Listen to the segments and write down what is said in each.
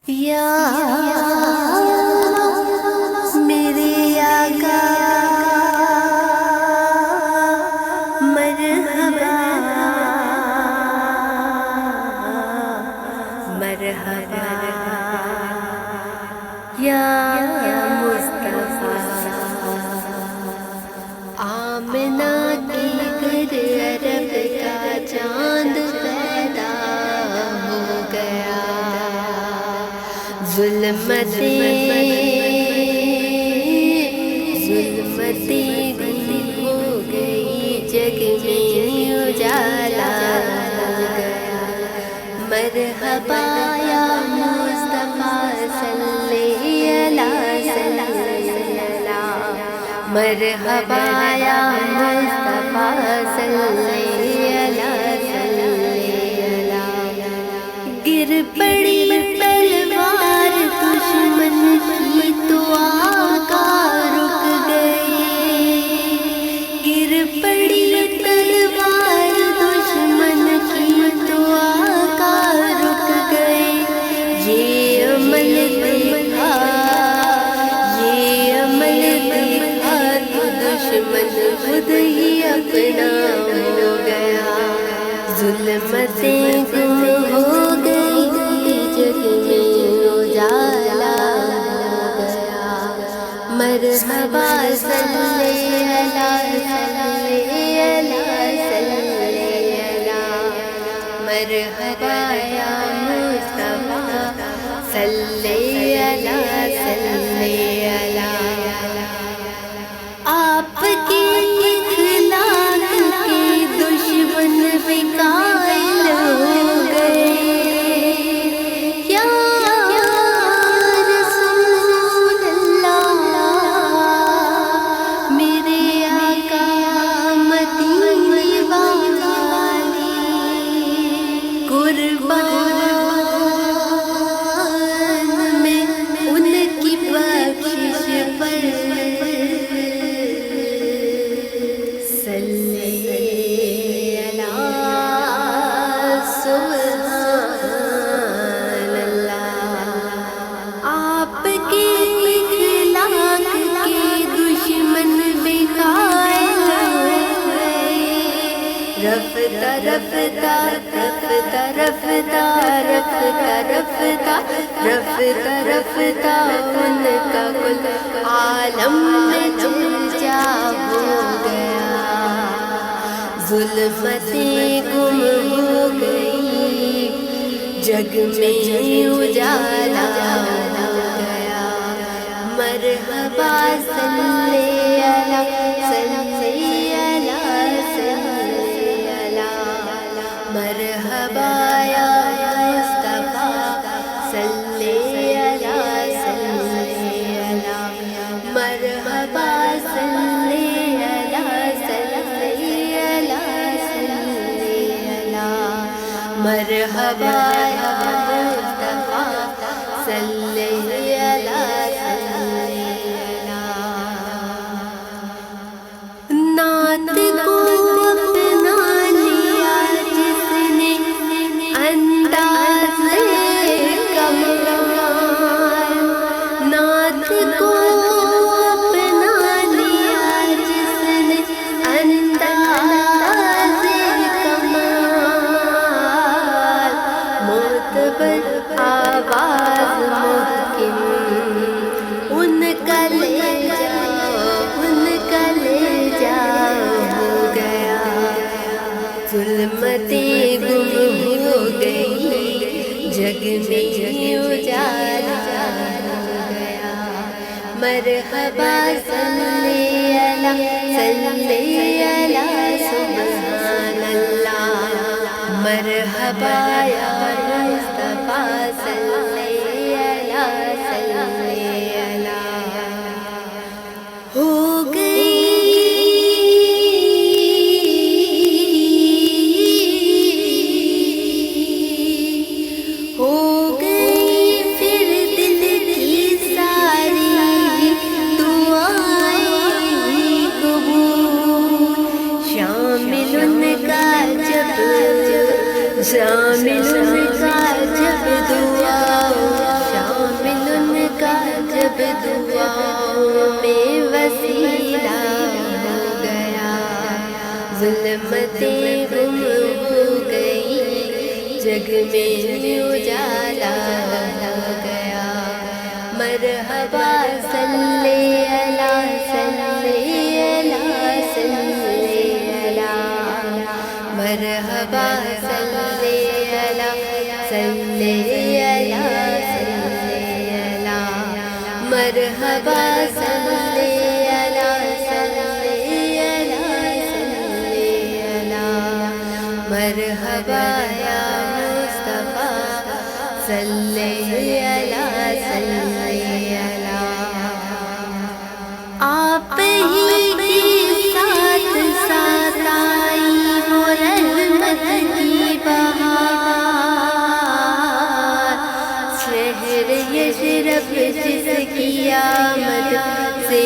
یا میرے آقا مرحبا مرحبا یا مصطفیٰ آمنہ کے گھر عرب کا چاند پیدا ہو گیا، ظلمتیں گم ہو گئی، جگ میں اجالا ہو گیا۔ مرحبا یا مصطفیٰ صلی اللہ مرحبا یا مصطفیٰ صلی اللہ گر پڑی تلوار دشمن کی تو آقا رک گئے، گر پڑی تلوار دشمن کی تو آقا رک گئے۔ یہ عمل دیکھا تو دشمن خود ہی اپنا ہو گیا، ظلمتیں گم ہو گئی، جگ میں اجالا ہو گیا۔ مرحبا صلی اللہ مرحبا یا مصطفیٰ صلی اللہ آپ کے اخلاق کے دشمن بھی قائل ہو گئے، یا رسول اللہ میرے آقا مدینے والے قربان میں ان کی بخشش پر رفتہ ان کا کل عالم میں چرچا ہو گیا، ظلمتیں گم ہو گئی، جگ میں اجالا ہو گیا۔ مرحبا صلی اللہ مرحبا یا مصطفیٰ صلی اللہ مرحبا صلی اللہ مرحبا یا مصطفیٰ صلی نعت کو اپنا لیا جس نے انداز کمال، نعت کو اپنا لیا جس نے انداز کمال، معتبر آواز محکم ان کا ظلمتیں گم ہو گئی، جگ میں اجالا ہو گیا۔ مرحبا صلی اللہ سبحان اللہ مرحبا یا مصطفیٰ صلی اللہ ہو شامل ظلمتیں گم ہو گئی، جگ میں اجالا ہو گیا۔ مرحبا صلی اللہ صلی اللہ صلی اللہ، مرحبا صلی اللہ صلی اللہ صلی اللہ، مرحبا صلی اللہ صلی اللہ صلی اللہ، مرحبا یا مصطفیٰ صلی اللہ صلی اللہ۔ آپ ہی کے ساتھ ساتھ آئی وہ رحمت کی بہار، شہر یثرب جس کی آمد سے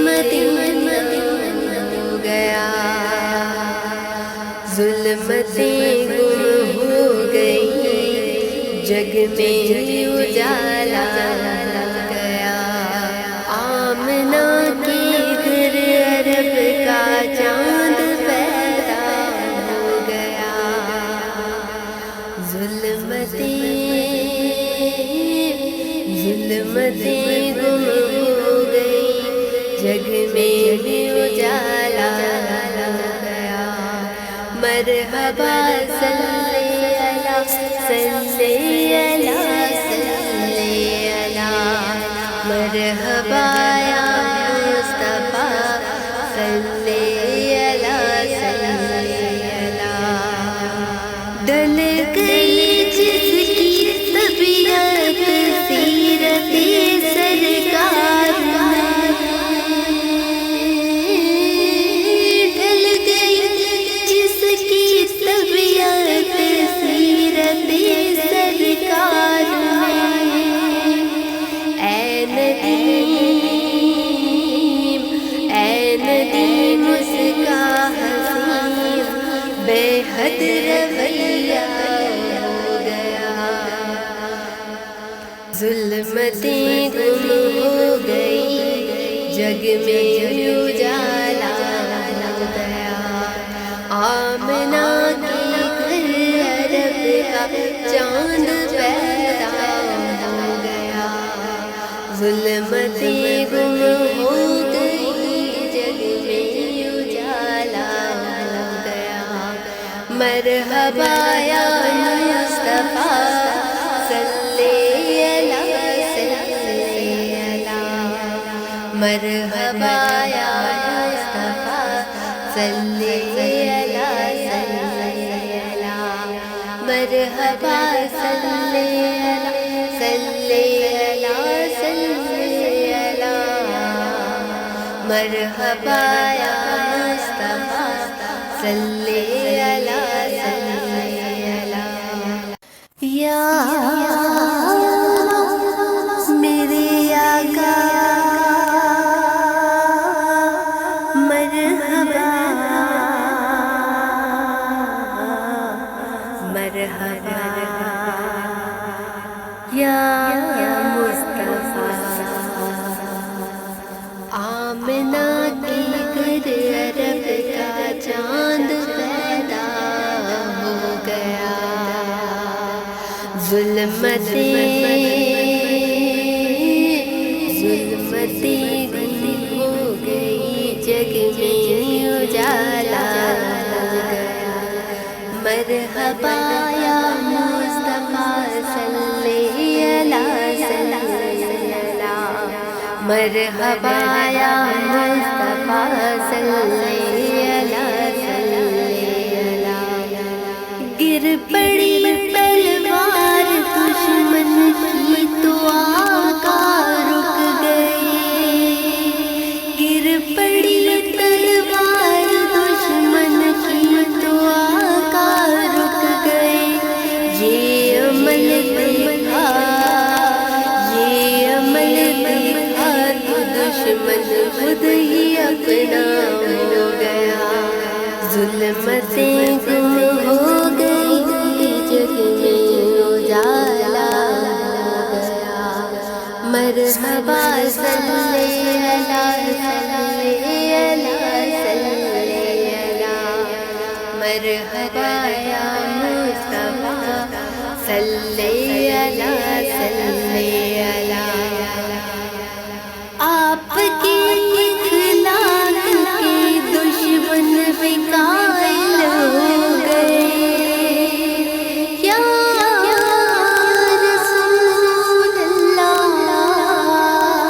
مدینہ ہو گیا۔ ظلمتیں گم ہو گئی، جگ میں اجالا ہو گیا۔ آمنہ کے گھر عرب کا چاند پیدا ہو گیا۔ ظلمتیں گم ہو گئی، جگ میں اجالا ہو گیا۔ مرحبا صلی اللہ صلی اللہ صلی اللہ، مرحبا یا مصطفیٰ صلی اللہ صلی اللہ۔ ڈل گئی جس کی طبیعت سیرت سرکار میں، ڈل گئی جس کی طبیعت سیرت سرکار میں۔ اے ندیم اس کا حسین بے حد رویہ ہو گیا۔ ظلمتیں گم ہو گئی، جگ میں اجالا ہو گیا۔ آمنہ کے گھر عرب کا چاند پیدا ہو گیا۔ ظلمتیں گم ہو گئی، جگ میں اجالا ہو گیا۔ مرحبا یا مصطفیٰ صلی اللہ صلی اللہ، مرحبا یا مصطفیٰ صلی اللہ صلی اللہ، مرحبا صلی اللہ صلی اللہ صلی اللہ، مرحبا یا مصطفیٰ صلی اللہ صلی اللہ۔ یا میرے آقا مرحبا، مرحبا یا مصطفیٰ۔ آمنہ کے گھر عرب کا چاند پیدا ہو گیا۔ ظلمتیں گم ہو گئی، جگ میں اجالا ہو گیا۔ مرحبا یا مصطفیٰ صلی اللہ صلی اللہ، مرحبا یا مصطفیٰ صلی اللہ صلی اللہ۔ گر پڑی تلوار دشمن کی تو آقا رک گئے، گر پڑی تلوار دشمن کی تو آقا رک گئے۔ یہ عمل دیکھا، یہ عمل دیکھا تو دشمن خود ہی اپنا ہو گیا۔ ظلمتیں گم ہو گئی، جگ میں اجالا ہو گیا۔ مرحبا صلی اللہ صلی اللہ صلی اللہ، مرحبا یا مصطفیٰ صلی